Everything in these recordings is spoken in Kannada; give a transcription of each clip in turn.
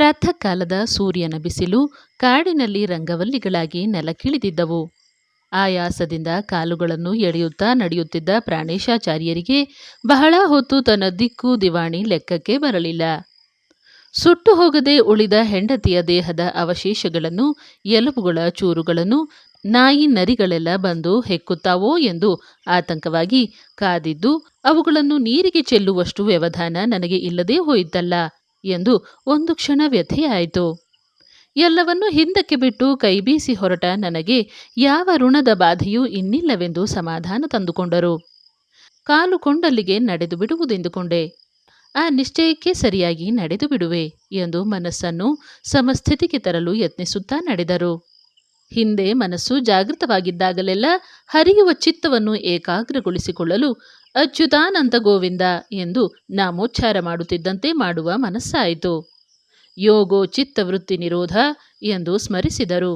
ಪ್ರಾತಃ ಕಾಲದ ಸೂರ್ಯನ ಬಿಸಿಲು ಕಾಡಿನಲ್ಲಿ ರಂಗವಲ್ಲಿಗಳಾಗಿ ನೆಲಕ್ಕಿಳಿದಿದ್ದವು. ಆಯಾಸದಿಂದ ಕಾಲುಗಳನ್ನು ಎಳೆಯುತ್ತಾ ನಡೆಯುತ್ತಿದ್ದ ಪ್ರಾಣೇಶಾಚಾರ್ಯರಿಗೆ ಬಹಳ ಹೊತ್ತು ತನ್ನ ದಿಕ್ಕು ದಿವಾಣಿ ಲೆಕ್ಕಕ್ಕೆ ಬರಲಿಲ್ಲ. ಸುಟ್ಟು ಹೋಗದೆ ಉಳಿದ ಹೆಂಡತಿಯ ದೇಹದ ಅವಶೇಷಗಳನ್ನು, ಎಲುಬುಗಳ ಚೂರುಗಳನ್ನು ನಾಯಿ ನರಿಗಳೆಲ್ಲ ಬಂದು ಹೆಕ್ಕುತ್ತಾವೋ ಎಂದು ಆತಂಕವಾಗಿ ಕಾದಿದ್ದು, ಅವುಗಳನ್ನು ನೀರಿಗೆ ಚೆಲ್ಲುವಷ್ಟು ವ್ಯವಧಾನ ನನಗೆ ಇಲ್ಲದೇ ಹೋಯಿತಲ್ಲ ಎಂದು ಒಂದು ಕ್ಷಣ ವ್ಯಥೆಯಾಯಿತು. ಎಲ್ಲವನ್ನೂ ಹಿಂದಕ್ಕೆ ಬಿಟ್ಟು ಕೈಬೀಸಿ ಹೊರಟ ನನಗೆ ಯಾವ ಋಣದ ಬಾಧೆಯೂ ಇನ್ನಿಲ್ಲವೆಂದು ಸಮಾಧಾನ ತಂದುಕೊಂಡರು. ಕಾಲು ಕೊಂಡಲ್ಲಿಗೆ ನಡೆದು ಬಿಡುವುದೆಂದುಕೊಂಡೆ. ಆ ನಿಶ್ಚಯಕ್ಕೆ ಸರಿಯಾಗಿ ನಡೆದು ಬಿಡುವೆ ಎಂದು ಮನಸ್ಸನ್ನು ಸಮಸ್ಥಿತಿಗೆ ತರಲು ಯತ್ನಿಸುತ್ತಾ ನಡೆದರು. ಹಿಂದೆ ಮನಸ್ಸು ಜಾಗೃತವಾಗಿದ್ದಾಗಲೆಲ್ಲ ಹರಿಯುವ ಚಿತ್ತವನ್ನು ಏಕಾಗ್ರಗೊಳಿಸಿಕೊಳ್ಳಲು ಅಚ್ಯುತಾನಂತ ಗೋವಿಂದ ಎಂದು ನಾಮೋಚ್ಚಾರ ಮಾಡುತ್ತಿದ್ದಂತೆ ಮಾಡುವ ಮನಸ್ಸಾಯಿತು. ಯೋಗೋ ಚಿತ್ತವೃತ್ತಿ ನಿರೋಧ ಎಂದು ಸ್ಮರಿಸಿದರು.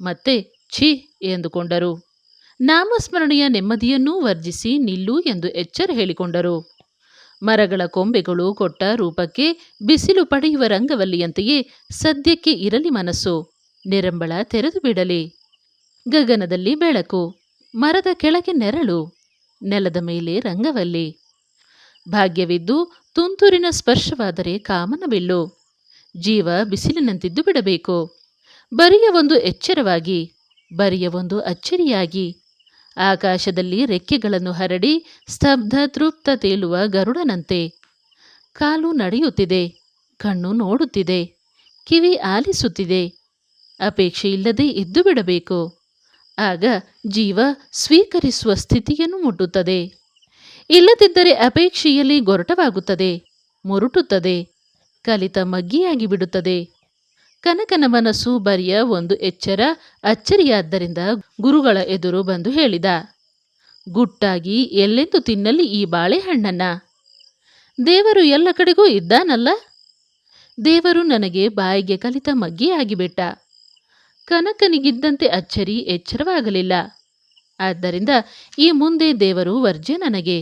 ಮತ್ತೆ ಛಿ ಎಂದುಕೊಂಡರು. ನಾಮಸ್ಮರಣೆಯ ನೆಮ್ಮದಿಯನ್ನೂ ವರ್ಜಿಸಿ ನಿಲ್ಲು ಎಂದು ಎಚ್ಚರ ಹೇಳಿಕೊಂಡರು. ಮರಗಳ ಕೊಂಬೆಗಳು ಕೊಟ್ಟ ರೂಪಕ್ಕೆ ಬಿಸಿಲು ಪಡೆಯುವ ರಂಗವಲ್ಲಿಯಂತೆಯೇ ಸದ್ಯಕ್ಕೆ ಇರಲಿ ಮನಸ್ಸು. ನಿರಂಬಳ ತೆರೆದು ಬಿಡಲಿ. ಗಗನದಲ್ಲಿ ಬೆಳಕು, ಮರದ ಕೆಳಗೆ ನೆರಳು, ನೆಲದ ಮೇಲೆ ರಂಗವಲ್ಲಿ. ಭಾಗ್ಯವಿದ್ದು ತುಂತುರಿನ ಸ್ಪರ್ಶವಾದರೆ ಕಾಮನಬಿಲ್ಲು. ಜೀವ ಬಿಸಿಲಿನಂತಿದ್ದು ಬಿಡಬೇಕು. ಬರಿಯ ಒಂದು ಎಚ್ಚರವಾಗಿ, ಬರಿಯ ಒಂದು ಅಚ್ಚರಿಯಾಗಿ. ಆಕಾಶದಲ್ಲಿ ರೆಕ್ಕೆಗಳನ್ನು ಹರಡಿ ಸ್ತಬ್ಧ ತೃಪ್ತ ತೇಲುವ ಗರುಡನಂತೆ. ಕಾಲು ನಡೆಯುತ್ತಿದೆ, ಕಣ್ಣು ನೋಡುತ್ತಿದೆ, ಕಿವಿ ಆಲಿಸುತ್ತಿದೆ. ಅಪೇಕ್ಷೆಯಿಲ್ಲದೆ ಇದ್ದು ಬಿಡಬೇಕು. ಆಗ ಜೀವ ಸ್ವೀಕರಿಸುವ ಸ್ಥಿತಿಯನ್ನು ಮುಟ್ಟುತ್ತದೆ. ಇಲ್ಲದಿದ್ದರೆ ಅಪೇಕ್ಷೆಯಲ್ಲಿ ಗೊರಟವಾಗುತ್ತದೆ, ಮುರುಟುತ್ತದೆ, ಕಲಿತ ಮಗ್ಗಿಯಾಗಿ ಬಿಡುತ್ತದೆ. ಕನಕನ ಮನಸ್ಸು ಬರಿಯ ಒಂದು ಎಚ್ಚರ ಅಚ್ಚರಿಯಾದ್ದರಿಂದ ಗುರುಗಳ ಎದುರು ಬಂದು ಹೇಳಿದ, ಗುಟ್ಟಾಗಿ ಎಲ್ಲೆಂದು ತಿನ್ನಲಿ ಈ ಬಾಳೆಹಣ್ಣನ್ನ? ದೇವರು ಎಲ್ಲ ಕಡೆಗೂ ಇದ್ದಾನಲ್ಲ? ದೇವರು ನನಗೆ ಬಾಯಿಗೆ ಕಲಿತ ಮಗ್ಗಿಯಾಗಿಬಿಟ್ಟ. ಕನಕನಿಗಿದ್ದಂತೆ ಅಚ್ಚರಿ ಎಚ್ಚರವಾಗಲಿಲ್ಲ. ಆದ್ದರಿಂದ ಈ ಮುಂದೆ ದೇವರು ವರ್ಜ್ಯ ನನಗೆ.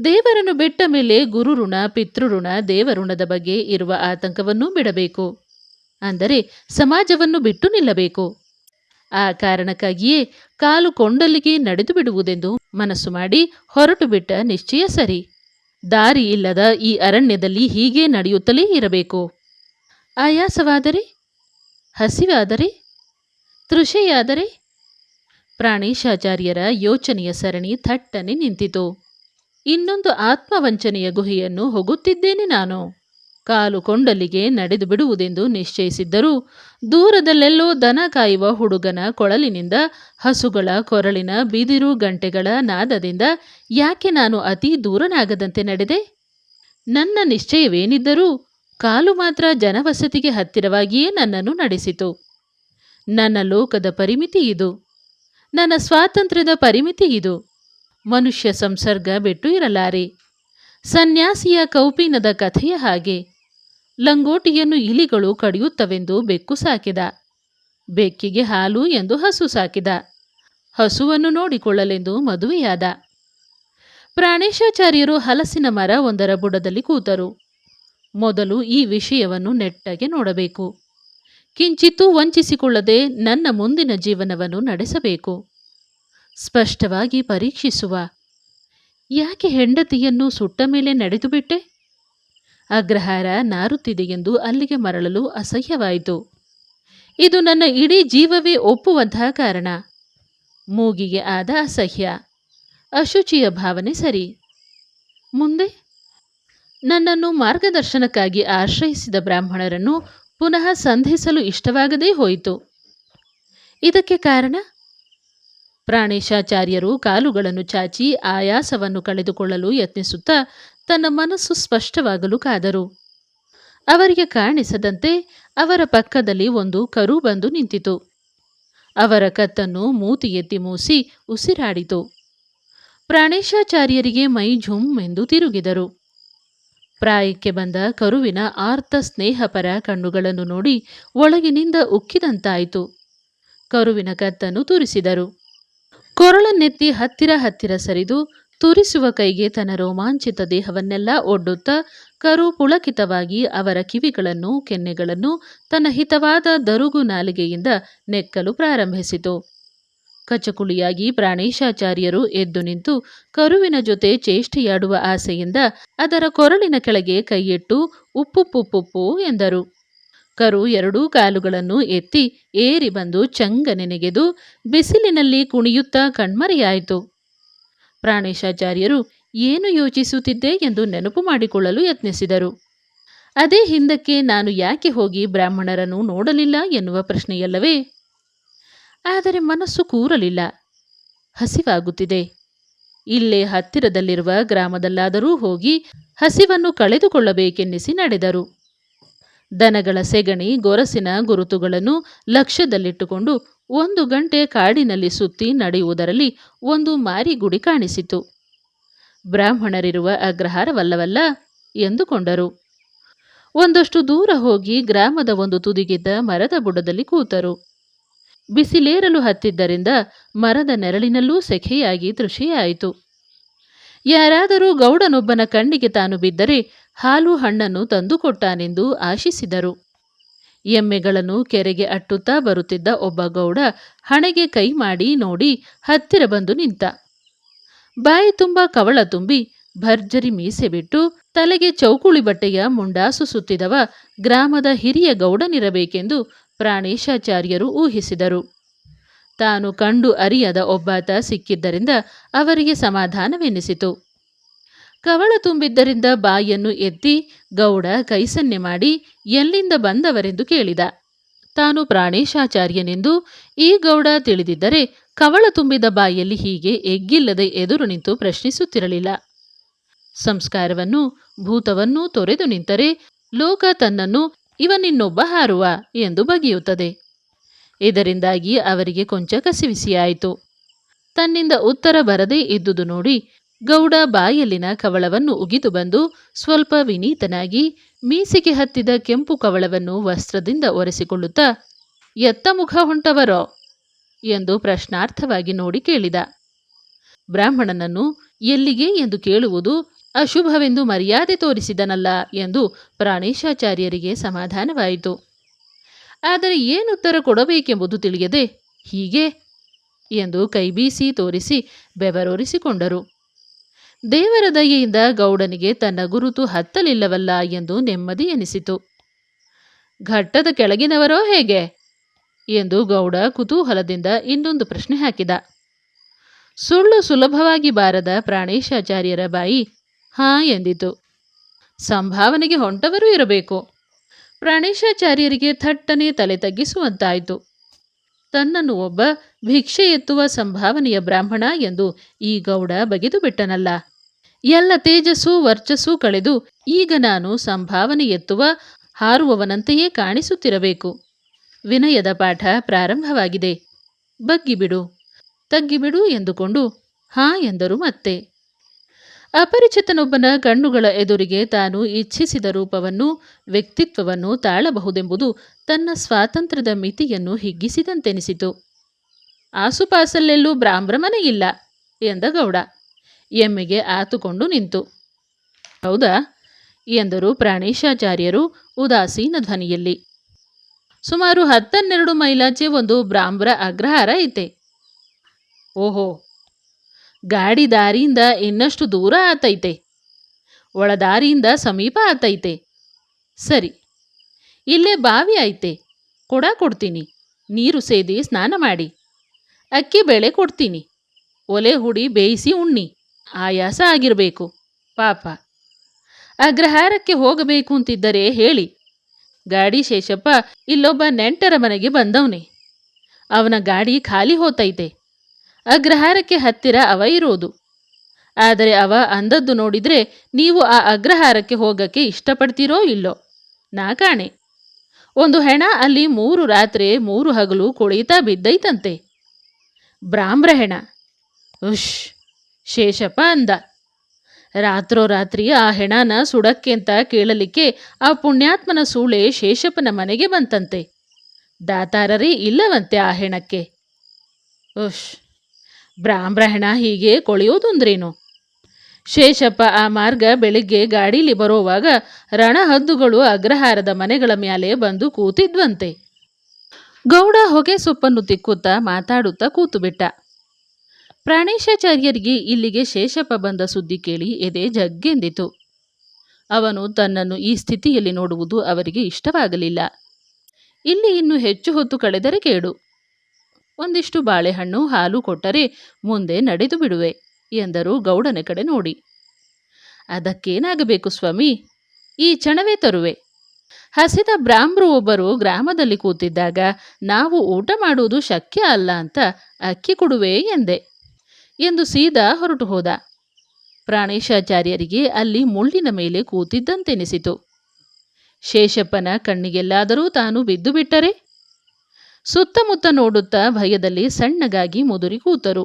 ದೇವರನ್ನು ಬಿಟ್ಟ ಮೇಲೆ ಗುರು ಋಣ, ಪಿತೃಋಣ, ದೇವಋಣದ ಬಗ್ಗೆ ಇರುವ ಆತಂಕವನ್ನೂ ಬಿಡಬೇಕು. ಅಂದರೆ ಸಮಾಜವನ್ನು ಬಿಟ್ಟು ನಿಲ್ಲಬೇಕು. ಆ ಕಾರಣಕ್ಕಾಗಿಯೇ ಕಾಲು ಕೊಂಡಲ್ಲಿಗೆ ನಡೆದು ಬಿಡುವುದೆಂದು ಮನಸ್ಸು ಮಾಡಿ ಹೊರಟು ಬಿಟ್ಟ ನಿಶ್ಚಯ ಸರಿ. ದಾರಿ ಇಲ್ಲದ ಈ ಅರಣ್ಯದಲ್ಲಿ ಹೀಗೆ ನಡೆಯುತ್ತಲೇ ಇರಬೇಕು. ಆಯಾಸವಾದರೆ, ಹಸಿವಾದರೆ, ತೃಷೆಯಾದರೆ? ಪ್ರಾಣೇಶಾಚಾರ್ಯರ ಯೋಚನೆಯ ಸರಣಿ ಥಟ್ಟನೆ ನಿಂತಿತು. ಇನ್ನೊಂದು ಆತ್ಮವಂಚನೆಯ ಗುಹೆಯನ್ನು ಹೋಗುತ್ತಿದ್ದೇನೆ ನಾನು. ಕಾಲು ಕೊಂಡಲ್ಲಿಗೆ ನಡೆದು ಬಿಡುವುದೆಂದು ನಿಶ್ಚಯಿಸಿದ್ದರೂ ದೂರದಲ್ಲೆಲ್ಲೋ ದನ ಕಾಯುವ ಹುಡುಗನ ಕೊಳಲಿನಿಂದ, ಹಸುಗಳ ಕೊರಳಿನ ಬಿದಿರು ಗಂಟೆಗಳ ನಾದದಿಂದ ಯಾಕೆ ನಾನು ಅತಿ ದೂರನಾಗದಂತೆ ನಡೆದೆ? ನನ್ನ ನಿಶ್ಚಯವೇನಿದ್ದರೂ ಕಾಲು ಮಾತ್ರ ಜನವಸತಿಗೆ ಹತ್ತಿರವಾಗಿಯೇ ನನ್ನನ್ನು ನಡೆಸಿತು. ನನ್ನ ಲೋಕದ ಪರಿಮಿತಿ ಇದು. ನನ್ನ ಸ್ವಾತಂತ್ರ್ಯದ ಪರಿಮಿತಿ ಇದು. ಮನುಷ್ಯ ಸಂಸರ್ಗ ಬಿಟ್ಟು ಇರಲಾರೆ. ಸನ್ಯಾಸಿಯ ಕೌಪೀನದ ಕಥೆಯ ಹಾಗೆ. ಲಂಗೋಟಿಯನ್ನು ಇಲಿಗಳು ಕಡಿಯುತ್ತವೆಂದು ಬೆಕ್ಕು ಸಾಕಿದ. ಬೆಕ್ಕಿಗೆ ಹಾಲು ಎಂದು ಹಸು ಸಾಕಿದ. ಹಸುವನ್ನು ನೋಡಿಕೊಳ್ಳಲೆಂದು ಮದುವೆಯಾದ. ಪ್ರಾಣೇಶಾಚಾರ್ಯರು ಹಲಸಿನ ಮರ ಒಂದರ ಬುಡದಲ್ಲಿ ಕೂತರು. ಮೊದಲು ಈ ವಿಷಯವನ್ನು ನೆಟ್ಟಗೆ ನೋಡಬೇಕು. ಕಿಂಚಿತ್ತೂ ವಂಚಿಸಿಕೊಳ್ಳದೆ ನನ್ನ ಮುಂದಿನ ಜೀವನವನ್ನು ನಡೆಸಬೇಕು. ಸ್ಪಷ್ಟವಾಗಿ ಪರೀಕ್ಷಿಸುವ. ಯಾಕೆ ಹೆಂಡತಿಯನ್ನು ಸುಟ್ಟ ಮೇಲೆ ನಡೆದು ಬಿಟ್ಟೆ? ಅಗ್ರಹಾರ ನಾರುತ್ತಿದೆಯೆಂದು ಅಲ್ಲಿಗೆ ಮರಳಲು ಅಸಹ್ಯವಾಯಿತು. ಇದು ನನ್ನ ಇಡೀ ಜೀವವೇ ಒಪ್ಪುವಂತಹ ಕಾರಣ. ಮೂಗಿಗೆ ಆದ ಅಸಹ್ಯ, ಅಶುಚಿಯ ಭಾವನೆ ಸರಿ. ಮುಂದೆ ನನ್ನನ್ನು ಮಾರ್ಗದರ್ಶನಕ್ಕಾಗಿ ಆಶ್ರಯಿಸಿದ ಬ್ರಾಹ್ಮಣರನ್ನು ಪುನಃ ಸಂಧಿಸಲು ಇಷ್ಟವಾಗದೇ ಹೋಯಿತು. ಇದಕ್ಕೆ ಕಾರಣ? ಪ್ರಾಣೇಶಾಚಾರ್ಯರು ಕಾಲುಗಳನ್ನು ಚಾಚಿ ಆಯಾಸವನ್ನು ಕಳೆದುಕೊಳ್ಳಲು ಯತ್ನಿಸುತ್ತಾ ತನ್ನ ಮನಸ್ಸು ಸ್ಪಷ್ಟವಾಗಲು ಕಾದರು. ಅವರಿಗೆ ಕಾಣಿಸದಂತೆ ಅವರ ಪಕ್ಕದಲ್ಲಿ ಒಂದು ಕರು ಬಂದು ನಿಂತಿತು. ಅವರ ಕತ್ತನ್ನು ಮೂತಿ ಎತ್ತಿ ಮೂಸಿ ಉಸಿರಾಡಿತು. ಪ್ರಾಣೇಶಾಚಾರ್ಯರಿಗೆ ಮೈ ಝುಮ್ ಎಂದು ತಿರುಗಿದರು. ಪ್ರಾಯಕ್ಕೆ ಬಂದ ಕರುವಿನ ಆರ್ತ ಸ್ನೇಹಪರ ಕಣ್ಣುಗಳನ್ನು ನೋಡಿ ಒಳಗಿನಿಂದ ಉಕ್ಕಿದಂತಾಯಿತು. ಕರುವಿನ ಕತ್ತನ್ನು ತುರಿಸಿದರು. ಕೊರಳನ್ನೆತ್ತಿ ಹತ್ತಿರ ಹತ್ತಿರ ಸರಿದು ತುರಿಸುವ ಕೈಗೆ ತನ್ನ ರೋಮಾಂಚಿತ ದೇಹವನ್ನೆಲ್ಲ ಒಡ್ಡುತ್ತಾ ಕರು ಪುಳಕಿತವಾಗಿ ಅವರ ಕಿವಿಗಳನ್ನು ಕೆನ್ನೆಗಳನ್ನು ತನ್ನ ಹಿತವಾದ ದರುಗು ನಾಲಿಗೆಯಿಂದ ನೆಕ್ಕಲು ಪ್ರಾರಂಭಿಸಿತು. ಕಚಕುಳಿಯಾಗಿ ಪ್ರಾಣೇಶಾಚಾರ್ಯರು ಎದ್ದು ನಿಂತು ಕರುವಿನ ಜೊತೆ ಚೇಷ್ಟೆಯಾಡುವ ಆಸೆಯಿಂದ ಅದರ ಕೊರಳಿನ ಕೆಳಗೆ ಕೈಯಿಟ್ಟು ಉಪ್ಪುಪ್ಪುಪ್ಪುಪ್ಪು ಎಂದರು. ಕರು ಎರಡೂ ಕಾಲುಗಳನ್ನು ಎತ್ತಿ ಏರಿ ಬಂದು ಚಂಗನೆ ನೆಗೆದು ಬಿಸಿಲಿನಲ್ಲಿ ಕುಣಿಯುತ್ತಾ ಕಣ್ಮರೆಯಾಯಿತು. ಪ್ರಾಣೇಶಾಚಾರ್ಯರು ಏನು ಯೋಚಿಸುತ್ತಿದ್ದೆ ಎಂದು ನೆನಪು ಮಾಡಿಕೊಳ್ಳಲು ಯತ್ನಿಸಿದರು. ಅದೇ ಹಿಂದಕ್ಕೆ ನಾನು ಯಾಕೆ ಹೋಗಿ ಬ್ರಾಹ್ಮಣರನ್ನು ನೋಡಲಿಲ್ಲ ಎನ್ನುವ ಪ್ರಶ್ನೆಯಲ್ಲವೇ? ಆದರೆ ಮನಸ್ಸು ಕೂರಲಿಲ್ಲ. ಹಸಿವಾಗುತ್ತಿದೆ. ಇಲ್ಲೇ ಹತ್ತಿರದಲ್ಲಿರುವ ಗ್ರಾಮದಲ್ಲಾದರೂ ಹೋಗಿ ಹಸಿವನ್ನು ಕಳೆದುಕೊಳ್ಳಬೇಕೆನ್ನಿಸಿ ನಡೆದರು. ದನಗಳ ಸೆಗಣಿ ಗೊರಸಿನ ಗುರುತುಗಳನ್ನು ಲಕ್ಷ್ಯದಲ್ಲಿಟ್ಟುಕೊಂಡು 1 ಗಂಟೆ ಕಾಡಿನಲ್ಲಿ ಸುತ್ತಿ ನಡೆಯುವುದರಲ್ಲಿ ಒಂದು ಮಾರಿಗುಡಿ ಕಾಣಿಸಿತು. ಬ್ರಾಹ್ಮಣರಿರುವ ಅಗ್ರಹಾರವಲ್ಲವಲ್ಲ ಎಂದುಕೊಂಡರು. ಒಂದಷ್ಟು ದೂರ ಹೋಗಿ ಗ್ರಾಮದ ಒಂದು ತುದಿಗಿದ್ದ ಮರದ ಬುಡದಲ್ಲಿ ಕೂತರು. ಬಿಸಿಲೇರಲು ಹತ್ತಿದ್ದರಿಂದ ಮರದ ನೆರಳಿನಲ್ಲೂ ಸೆಖೆಯಾಗಿ ತೃಷೆಯಾಯಿತು. ಯಾರಾದರೂ ಗೌಡನೊಬ್ಬನ ಕಣ್ಣಿಗೆ ತಾನು ಬಿದ್ದರೆ ಹಾಲು ಹಣ್ಣನ್ನು ತಂದುಕೊಟ್ಟಾನೆಂದು ಆಶಿಸಿದರು. ಎಮ್ಮೆಗಳನ್ನು ಕೆರೆಗೆ ಅಟ್ಟುತ್ತಾ ಬರುತ್ತಿದ್ದ ಒಬ್ಬ ಗೌಡ ಹಣೆಗೆ ಕೈ ಮಾಡಿ ನೋಡಿ ಹತ್ತಿರ ಬಂದು ನಿಂತ. ಬಾಯಿ ತುಂಬ ಕವಳ ತುಂಬಿ ಭರ್ಜರಿ ಮೀಸೆ ಬಿಟ್ಟು ತಲೆಗೆ ಚೌಕುಳಿ ಬಟ್ಟೆಯ ಮುಂಡಾಸು ಸುತ್ತಿದವ ಗ್ರಾಮದ ಹಿರಿಯ ಗೌಡನಿರಬೇಕೆಂದು ಪ್ರಾಣೇಶಾಚಾರ್ಯರು ಊಹಿಸಿದರು. ತಾನು ಕಂಡು ಅರಿಯದ ಒಬ್ಬಾತ ಸಿಕ್ಕಿದ್ದರಿಂದ ಅವರಿಗೆ ಸಮಾಧಾನವೆನ್ನಿಸಿತು. ಕವಳ ತುಂಬಿದ್ದರಿಂದ ಬಾಯನ್ನು ಎತ್ತಿ ಗೌಡ ಕೈಸನ್ನೆ ಮಾಡಿ ಎಲ್ಲಿಂದ ಬಂದವರೆಂದು ಕೇಳಿದ. ತಾನು ಪ್ರಾಣೇಶಾಚಾರ್ಯನೆಂದು ಈ ಗೌಡ ತಿಳಿದಿದ್ದರೆ ಕವಳ ತುಂಬಿದ ಬಾಯಲ್ಲಿ ಹೀಗೆ ಎಗ್ಗಿಲ್ಲದೆ ಎದುರು ನಿಂತು ಪ್ರಶ್ನಿಸುತ್ತಿರಲಿಲ್ಲ. ಸಂಸ್ಕಾರವನ್ನು ಭೂತವನ್ನೂ ತೊರೆದು ನಿಂತರೆ ಲೋಕ ತನ್ನನ್ನು ಇವನಿನ್ನೊಬ್ಬ ಹಾರುವ ಎಂದು ಬಗೆಯುತ್ತದೆ. ಇದರಿಂದಾಗಿ ಅವರಿಗೆ ಕೊಂಚ ಕಸಿವಿಸಿಯಾಯಿತು. ತನ್ನಿಂದ ಉತ್ತರ ಬರದೇ ಇದ್ದುದು ನೋಡಿ ಗೌಡ ಬಾಯಲ್ಲಿನ ಕವಳವನ್ನು ಉಗಿದು ಬಂದು ಸ್ವಲ್ಪ ವಿನೀತನಾಗಿ ಮೀಸೆಗೆ ಹತ್ತಿದ ಕೆಂಪು ಕವಳವನ್ನು ವಸ್ತ್ರದಿಂದ ಒರೆಸಿಕೊಳ್ಳುತ್ತಾ ಎತ್ತ ಮುಖ ಹೊಂಟವರೋ ಎಂದು ಪ್ರಶ್ನಾರ್ಥವಾಗಿ ನೋಡಿ ಕೇಳಿದ. ಬ್ರಾಹ್ಮಣನನ್ನು ಎಲ್ಲಿಗೆ ಎಂದು ಕೇಳುವುದು ಅಶುಭವೆಂದು ಮರ್ಯಾದೆ ತೋರಿಸಿದನಲ್ಲ ಎಂದು ಪ್ರಾಣೇಶಾಚಾರ್ಯರಿಗೆ ಸಮಾಧಾನವಾಯಿತು. ಆದರೆ ಏನುತ್ತರ ಕೊಡಬೇಕೆಂಬುದು ತಿಳಿಯದೆ ಹೀಗೆ ಎಂದು ಕೈಬೀಸಿ ತೋರಿಸಿ ಬೆವರೋರಿಸಿಕೊಂಡರು. ದೇವರ ದಯೆಯಿಂದ ಗೌಡನಿಗೆ ತನ್ನ ಗುರುತು ಹತ್ತಲಿಲ್ಲವಲ್ಲ ಎಂದು ನೆಮ್ಮದಿ ಎನಿಸಿತು. ಘಟ್ಟದ ಕೆಳಗಿನವರೋ ಹೇಗೆ ಎಂದು ಗೌಡ ಕುತೂಹಲದಿಂದ ಇನ್ನೊಂದು ಪ್ರಶ್ನೆ ಹಾಕಿದ. ಸುಳ್ಳು ಸುಲಭವಾಗಿ ಬಾರದ ಪ್ರಾಣೇಶಾಚಾರ್ಯರ ಬಾಯಿ ಹಾ ಎಂದಿತು. ಸಂಭಾವನೆಗೆ ಹೊಂಟವರೂ ಇರಬೇಕು. ಪ್ರಾಣೇಶಾಚಾರ್ಯರಿಗೆ ಥಟ್ಟನೆ ತಲೆ ತಗ್ಗಿಸುವಂತಾಯಿತು. ತನ್ನನ್ನು ಒಬ್ಬ ಭಿಕ್ಷೆ ಎತ್ತುವ ಸಂಭಾವನೆಯ ಬ್ರಾಹ್ಮಣ ಎಂದು ಈ ಗೌಡ ಬಗೆದು ಬಿಟ್ಟನಲ್ಲ. ಎಲ್ಲ ತೇಜಸ್ಸು ವರ್ಚಸ್ಸು ಕಳೆದು ಈಗ ನಾನು ಸಂಭಾವನೆ ಎತ್ತುವ ಹಾರುವವನಂತೆಯೇ ಕಾಣಿಸುತ್ತಿರಬೇಕು. ವಿನಯದ ಪಾಠ ಪ್ರಾರಂಭವಾಗಿದೆ. ಬಗ್ಗಿಬಿಡು ತಗ್ಗಿಬಿಡು ಎಂದುಕೊಂಡು ಹಾ ಎಂದರು ಮತ್ತೆ. ಅಪರಿಚಿತನೊಬ್ಬನ ಕಣ್ಣುಗಳ ಎದುರಿಗೆ ತಾನು ಇಚ್ಛಿಸಿದ ರೂಪವನ್ನು ವ್ಯಕ್ತಿತ್ವವನ್ನು ತಾಳಬಹುದೆಂಬುದು ತನ್ನ ಸ್ವಾತಂತ್ರ್ಯದ ಮಿತಿಯನ್ನು ಹಿಗ್ಗಿಸಿದಂತೆನಿಸಿತು. ಆಸುಪಾಸಲ್ಲೆಲ್ಲೂ ಬ್ರಾಹ್ಮಣನೇ ಇಲ್ಲ ಎಂದ ಗೌಡ ಎಮ್ಮೆಗೆ ಆತುಕೊಂಡು ನಿಂತು. ಹೌದಾ ಎಂದರು ಪ್ರಾಣೇಶಾಚಾರ್ಯರು ಉದಾಸೀನ ಧ್ವನಿಯಲ್ಲಿ. ಸುಮಾರು 12 ಮೈಲಾಚೆ ಒಂದು ಬ್ರಾಹ್ಮರ ಅಗ್ರಹಾರ ಐತೆ. ಓಹೋ, ಗಾಡಿ ದಾರಿಯಿಂದ ಇನ್ನಷ್ಟು ದೂರ ಆತೈತೆ. ಒಳದಾರಿಯಿಂದ ಸಮೀಪ ಆತೈತೆ. ಸರಿ, ಇಲ್ಲೇ ಬಾವಿ ಐತೆ. ಕೊಡ್ತೀನಿ. ನೀರು ಸೇದಿ ಸ್ನಾನ ಮಾಡಿ. ಅಕ್ಕಿ ಬೇಳೆ ಕೊಡ್ತೀನಿ. ಒಲೆ ಹುಡಿ ಬೇಯಿಸಿ ಉಣ್ಣಿ. ಆಯಾಸ ಆಗಿರಬೇಕು ಪಾಪ. ಅಗ್ರಹಾರಕ್ಕೆ ಹೋಗಬೇಕು ಅಂತಿದ್ದರೆ ಹೇಳಿ. ಗಾಡಿ ಶೇಷಪ್ಪ ಇಲ್ಲೊಬ್ಬ ನೆಂಟರ ಮನೆಗೆ ಬಂದವನೇ. ಅವನ ಗಾಡಿ ಖಾಲಿ ಹೋತೈತೆ. ಅಗ್ರಹಾರಕ್ಕೆ ಹತ್ತಿರ ಅವ ಇರೋದು. ಆದರೆ ಅವ ಅಂದದ್ದು ನೋಡಿದ್ರೆ ನೀವು ಆ ಅಗ್ರಹಾರಕ್ಕೆ ಹೋಗಕ್ಕೆ ಇಷ್ಟಪಡ್ತೀರೋ ಇಲ್ಲೋ ನಾ ಕಾಣೆ. ಒಂದು ಹೆಣ ಅಲ್ಲಿ 3 ರಾತ್ರಿ 3 ಹಗಲು ಕೊಳೀತಾ ಬಿದ್ದೈತಂತೆ. ಬ್ರಾಹ್ಮ್ರ ಹೆಣ. ಉಶ್ ಶೇಷಪ್ಪ ಅಂದ. ರಾತ್ರೋರಾತ್ರಿ ಆ ಹೆಣನ ಸುಡಕ್ಕೆ ಅಂತ ಕೇಳಲಿಕ್ಕೆ ಆ ಪುಣ್ಯಾತ್ಮನ ಸೂಳೆ ಶೇಷಪ್ಪನ ಮನೆಗೆ ಬಂತಂತೆ. ದಾತಾರರೇ ಇಲ್ಲವಂತೆ ಆ ಹೆಣಕ್ಕೆ. ಉಶ್, ಬ್ರಾಹ್ಮ್ರ ಹೆಣ ಹೀಗೆ ಕೊಳೆಯೋದು ಅಂದ್ರೇನು? ಶೇಷಪ್ಪ ಆ ಮಾರ್ಗ ಬೆಳಿಗ್ಗೆ ಗಾಡೀಲಿ ಬರೋವಾಗ ರಣಹದ್ದುಗಳು ಅಗ್ರಹಾರದ ಮನೆಗಳ ಮ್ಯಾಲೆ ಬಂದು ಕೂತಿದ್ವಂತೆ. ಗೌಡ ಹೊಗೆ ಸೊಪ್ಪನ್ನು ತಿಕ್ಕುತ್ತಾ ಮಾತಾಡುತ್ತಾ ಕೂತುಬಿಟ್ಟ. ಪ್ರಾಣೇಶಾಚಾರ್ಯರಿಗೆ ಇಲ್ಲಿಗೆ ಶೇಷಪ್ಪ ಬಂದ ಸುದ್ದಿ ಕೇಳಿ ಎದೆ ಜಗ್ಗೆಂದಿತು. ಅವನು ತನ್ನನ್ನು ಈ ಸ್ಥಿತಿಯಲ್ಲಿ ನೋಡುವುದು ಅವರಿಗೆ ಇಷ್ಟವಾಗಲಿಲ್ಲ. ಇಲ್ಲಿ ಇನ್ನು ಹೆಚ್ಚು ಹೊತ್ತು ಕಳೆದರೆ ಕೇಡು. ಒಂದಿಷ್ಟು ಬಾಳೆಹಣ್ಣು ಹಾಲು ಕೊಟ್ಟರೆ ಮುಂದೆ ನಡೆದು ಬಿಡುವೆ ಎಂದರು ಗೌಡನ ಕಡೆ ನೋಡಿ. ಅದಕ್ಕೇನಾಗಬೇಕು ಸ್ವಾಮಿ, ಈ ಕ್ಷಣವೇ ತರುವೆ. ಹಸಿದ ಬ್ರಾಹ್ಮರು ಒಬ್ಬರು ಗ್ರಾಮದಲ್ಲಿ ಕೂತಿದ್ದಾಗ ನಾವು ಊಟ ಮಾಡುವುದು ಶಕ್ಯ ಅಲ್ಲ ಅಂತ ಅಕ್ಕಿ ಕೊಡುವೆ ಎಂದೆ ಎಂದು ಸೀದಾ ಹೊರಟು ಹೋದ. ಪ್ರಾಣೇಶಾಚಾರ್ಯರಿಗೆ ಅಲ್ಲಿ ಮುಳ್ಳಿನ ಮೇಲೆ ಕೂತಿದ್ದಂತೆನಿಸಿತು. ಶೇಷಪ್ಪನ ಕಣ್ಣಿಗೆಲ್ಲಾದರೂ ತಾನು ಬಿದ್ದು ಬಿಟ್ಟರೆ? ಸುತ್ತಮುತ್ತ ನೋಡುತ್ತಾ ಭಯದಲ್ಲಿ ಸಣ್ಣಗಾಗಿ ಮುದುರಿ ಕೂತರು.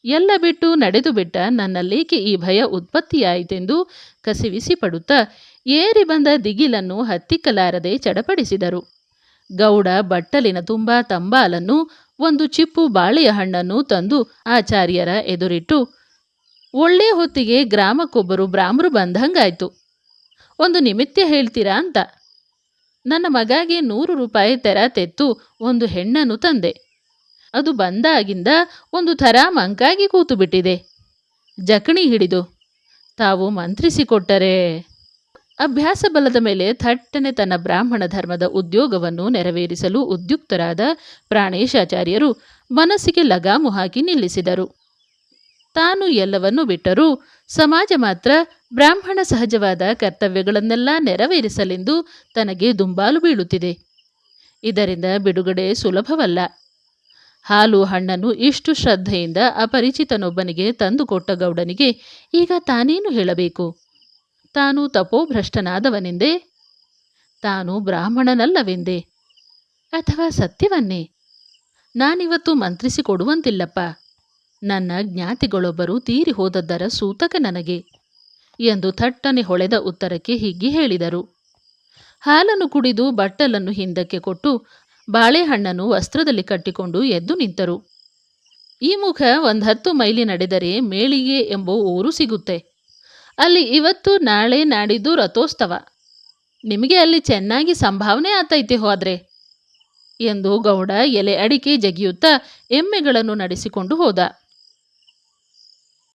ಎಲ್ಲ ಬಿಟ್ಟು ನಡೆದು ಬಿಟ್ಟ ನನ್ನಲ್ಲೇಕೆ ಈ ಭಯ ಉತ್ಪತ್ತಿಯಾಯಿತೆಂದು ಕಸಿವಿಸಿ ಪಡುತ್ತಾ ಏರಿ ಬಂದ ದಿಗಿಲನ್ನು ಹತ್ತಿಕ್ಕಲಾರದೆ ಚಡಪಡಿಸಿದರು. ಗೌಡ ಬಟ್ಟಲಿನ ತುಂಬ ತಂಬಾಲನ್ನು ಒಂದು ಚಿಪ್ಪು ಬಾಳೆಯ ಹಣ್ಣನ್ನು ತಂದು ಆಚಾರ್ಯರ ಎದುರಿಟ್ಟು, ಒಳ್ಳೆ ಹೊತ್ತಿಗೆ ಗ್ರಾಮಕ್ಕೊಬ್ಬರು ಬ್ರಾಹ್ಮರು ಬಂದಂಗಾಯ್ತು. ಒಂದು ನಿಮಿತ್ಯ ಹೇಳ್ತೀರಾ ಅಂತ. ನನ್ನ ಮಗಾಗೆ 100 ರೂಪಾಯಿ ತೆರ ತೆತ್ತು ಒಂದು ಹೆಣ್ಣನ್ನು ತಂದೆ. ಅದು ಬಂದಾಗಿಂದ ಒಂದು ಥರ ಮಂಕಾಗಿ ಕೂತು ಬಿಟ್ಟಿದೆ. ಜಕಣಿ ಹಿಡಿದು ತಾವು ಮಂತ್ರಿಸಿಕೊಟ್ಟರೆ. ಅಭ್ಯಾಸ ಬಲದ ಮೇಲೆ ಥಟ್ಟನೆ ತನ್ನ ಬ್ರಾಹ್ಮಣ ಧರ್ಮದ ಉದ್ಯೋಗವನ್ನು ನೆರವೇರಿಸಲು ಉದ್ಯುಕ್ತರಾದ ಪ್ರಾಣೇಶಾಚಾರ್ಯರು ಮನಸ್ಸಿಗೆ ಲಗಾಮು ಹಾಕಿ ನಿಲ್ಲಿಸಿದರು. ತಾನು ಎಲ್ಲವನ್ನೂ ಬಿಟ್ಟರೂ ಸಮಾಜ ಮಾತ್ರ ಬ್ರಾಹ್ಮಣ ಸಹಜವಾದ ಕರ್ತವ್ಯಗಳನ್ನೆಲ್ಲ ನೆರವೇರಿಸಲೆಂದು ತನಗೆ ದುಂಬಾಲು ಬೀಳುತ್ತಿದೆ. ಇದರಿಂದ ಬಿಡುಗಡೆ ಸುಲಭವಲ್ಲ. ಹಾಲು ಹಣ್ಣನ್ನು ಇಷ್ಟು ಶ್ರದ್ಧೆಯಿಂದ ಅಪರಿಚಿತನೊಬ್ಬನಿಗೆ ತಂದುಕೊಟ್ಟ ಗೌಡನಿಗೆ ಈಗ ತಾನೇನು ಹೇಳಬೇಕು? ತಾನು ತಪೋಭ್ರಷ್ಟನಾದವನೆಂದೇ? ತಾನು ಬ್ರಾಹ್ಮಣನಲ್ಲವೆಂದೇ? ಅಥವಾ ಸತ್ಯವನ್ನೇ? ನಾನಿವತ್ತು ಮಂತ್ರಿಸಿಕೊಡುವಂತಿಲ್ಲಪ್ಪ. ನನ್ನ ಜ್ಞಾತಿಗಳೊಬ್ಬರು ತೀರಿ ಹೋದದ್ದರ ಸೂತಕ ನನಗೆ ಎಂದು ಥಟ್ಟನೆ ಹೊಳೆದ ಉತ್ತರಕ್ಕೆ ಹಿಗ್ಗಿ ಹೇಳಿದರು. ಹಾಲನ್ನು ಕುಡಿದು ಬಟ್ಟಲನ್ನು ಹಿಂದಕ್ಕೆ ಕೊಟ್ಟು ಬಾಳೆಹಣ್ಣನ್ನು ವಸ್ತ್ರದಲ್ಲಿ ಕಟ್ಟಿಕೊಂಡು ಎದ್ದು ನಿಂತರು. ಈ ಮುಖ 10 ಮೈಲಿ ನಡೆದರೆ ಮೇಳಿಗೆ ಎಂಬ ಊರು ಸಿಗುತ್ತೆ. ಅಲ್ಲಿ ಇವತ್ತು ನಾಳೆ ನಾಡಿದ್ದು ರಥೋತ್ಸವ. ನಿಮಗೆ ಅಲ್ಲಿ ಚೆನ್ನಾಗಿ ಸಂಭಾವನೆ ಆತೈತೆ ಹೋದ್ರೆ ಎಂದು ಗೌಡ ಎಲೆ ಅಡಿಕೆ ಜಗಿಯುತ್ತಾ ಎಮ್ಮೆಗಳನ್ನು ನಡೆಸಿಕೊಂಡು ಹೋದ.